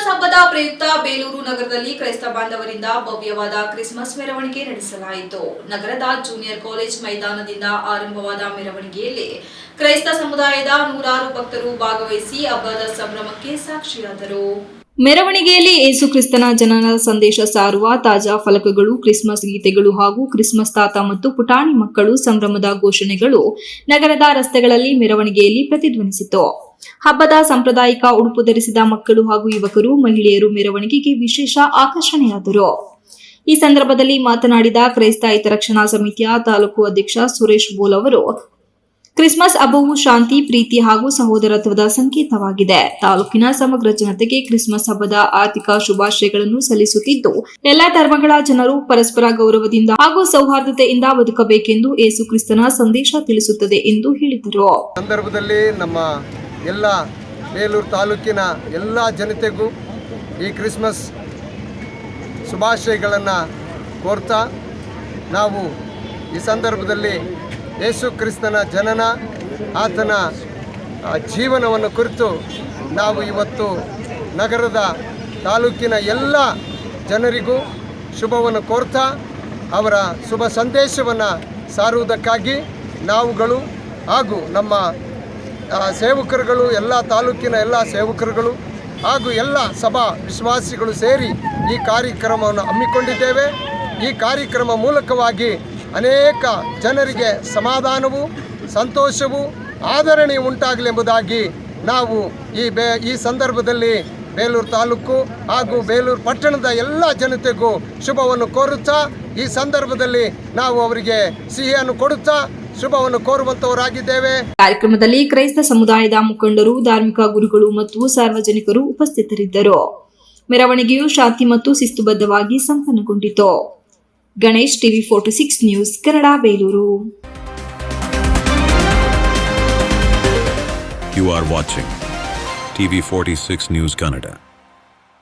Christmas ಹಬ್ಬದ ಪ್ರಯುಕ್ತ ಬೇಲೂರು ನಗರದಲ್ಲಿ ಕ್ರೈಸ್ತ ಬಾಂಧವರಿಂದ ಭವ್ಯವಾದ ಕ್ರಿಸ್ಮಸ್ ಮೆರವಣಿಗೆ ನಡೆಸಲಾಯಿತು. ನಗರದ ಜೂನಿಯರ್ ಕಾಲೇಜ್ ಮೈದಾನದಿಂದ ಆರಂಭವಾದ ಮೆರವಣಿಗೆಯಲ್ಲಿ ಕ್ರೈಸ್ತ ಸಮುದಾಯದ ನೂರಾರು ಭಕ್ತರು ಭಾಗವಹಿಸಿ ಹಬ್ಬದ ಸಂಭ್ರಮಕ್ಕೆ ಸಾಕ್ಷಿಯಾದರು. ಮೆರವಣಿಗೆಯಲ್ಲಿ ಯೇಸು ಕ್ರಿಸ್ತನ ಜನನ ಸಂದೇಶ ಸಾರುವ ತಾಜಾ ಫಲಕಗಳು, ಕ್ರಿಸ್ಮಸ್ ಗೀತೆಗಳು ಹಾಗೂ ಕ್ರಿಸ್ಮಸ್ ತಾತ ಮತ್ತು ಪುಟಾಣಿ ಮಕ್ಕಳು ಸಂಭ್ರಮದ ಘೋಷಣೆಗಳು ನಗರದ ರಸ್ತೆಗಳಲ್ಲಿ ಮೆರವಣಿಗೆಯಲ್ಲಿ ಪ್ರತಿಧ್ವನಿಸಿತು. ಹಬ್ಬದ ಸಾಂಪ್ರದಾಯಿಕ ಉಡುಪು ಧರಿಸಿದ ಮಕ್ಕಳು ಹಾಗೂ ಯುವಕರು, ಮಹಿಳೆಯರು ಮೆರವಣಿಗೆಗೆ ವಿಶೇಷ ಆಕರ್ಷಣೆಯಾದರು. ಈ ಸಂದರ್ಭದಲ್ಲಿ ಮಾತನಾಡಿದ ಕ್ರೈಸ್ತ ಹಿತರಕ್ಷಣಾ ಸಮಿತಿಯ ತಾಲೂಕು ಅಧ್ಯಕ್ಷ ಸುರೇಶ್ ಬೋಲ್ ಅವರು, ಕ್ರಿಸ್ಮಸ್ ಹಬ್ಬವು ಶಾಂತಿ, ಪ್ರೀತಿ ಹಾಗೂ ಸಹೋದರತ್ವದ ಸಂಕೇತವಾಗಿದೆ. ತಾಲೂಕಿನ ಸಮಗ್ರ ಜನತೆಗೆ ಕ್ರಿಸ್ಮಸ್ ಹಬ್ಬದ ಆರ್ಥಿಕ ಶುಭಾಶಯಗಳನ್ನು ಸಲ್ಲಿಸುತ್ತಿದ್ದು, ಎಲ್ಲಾ ಧರ್ಮಗಳ ಜನರು ಪರಸ್ಪರ ಗೌರವದಿಂದ ಹಾಗೂ ಸೌಹಾರ್ದತೆಯಿಂದ ಬದುಕಬೇಕೆಂದು ಯೇಸು ಕ್ರಿಸ್ತನ ಸಂದೇಶ ತಿಳಿಸುತ್ತದೆ ಎಂದು ಹೇಳಿದರು. ಸಂದರ್ಭದಲ್ಲಿ ನಮ್ಮ ಎಲ್ಲ ಬೇಲೂರು ತಾಲೂಕಿನ ಎಲ್ಲ ಜನತೆಗೂ ಈ ಕ್ರಿಸ್ಮಸ್ ಶುಭಾಶಯಗಳನ್ನು ಕೋರ್ತಾ, ನಾವು ಈ ಸಂದರ್ಭದಲ್ಲಿ ಯೇಸು ಕ್ರಿಸ್ತನ ಜನನ, ಆತನ ಜೀವನವನ್ನು ಕುರಿತು ನಾವು ಇವತ್ತು ನಗರದ ತಾಲೂಕಿನ ಎಲ್ಲ ಜನರಿಗೂ ಶುಭವನ್ನು ಕೋರ್ತಾ ಅವರ ಶುಭ ಸಂದೇಶವನ್ನು ಸಾರುವುದಕ್ಕಾಗಿ ನಾವುಗಳು ಹಾಗೂ ನಮ್ಮ ಸೇವಕರುಗಳು, ಎಲ್ಲ ತಾಲೂಕಿನ ಎಲ್ಲ ಸೇವಕರುಗಳು ಹಾಗೂ ಎಲ್ಲ ಸಭಾ ವಿಶ್ವಾಸಿಗಳು ಸೇರಿ ಈ ಕಾರ್ಯಕ್ರಮವನ್ನು ಹಮ್ಮಿಕೊಂಡಿದ್ದೇವೆ. ಈ ಕಾರ್ಯಕ್ರಮ ಮೂಲಕವಾಗಿ ಅನೇಕ ಜನರಿಗೆ ಸಮಾಧಾನವು, ಸಂತೋಷವು, ಆದರಣೆ ಉಂಟಾಗಲೆಂಬುದಾಗಿ ನಾವು ಈ ಸಂದರ್ಭದಲ್ಲಿ ಬೇಲೂರು ತಾಲೂಕು ಹಾಗೂ ಬೇಲೂರು ಪಟ್ಟಣದ ಎಲ್ಲ ಜನತೆಗೂ ಶುಭವನ್ನು ಕೋರುತ್ತಾ, ಈ ಸಂದರ್ಭದಲ್ಲಿ ನಾವು ಅವರಿಗೆ ಸಿಹಿಯನ್ನು ಕೊಡುತ್ತಾ ಶುಭವನ್ನು ಕೋರುವಂತವರಾಗಿದ್ದೇವೆ. ಕಾರ್ಯಕ್ರಮದಲ್ಲಿ ಕ್ರೈಸ್ತ ಸಮುದಾಯದ ಮುಖಂಡರು, ಧಾರ್ಮಿಕ ಗುರುಗಳು ಮತ್ತು ಸಾರ್ವಜನಿಕರು ಉಪಸ್ಥಿತರಿದ್ದರು. ಮೆರವಣಿಗೆಯು ಶಾಂತಿ ಮತ್ತು ಶಿಸ್ತುಬದ್ಧವಾಗಿ ಸಂಪನ್ನಗೊಂಡಿತು. Ganesh, TV 46 news Kannada, Belur. You are watching TV 46 News Kannada.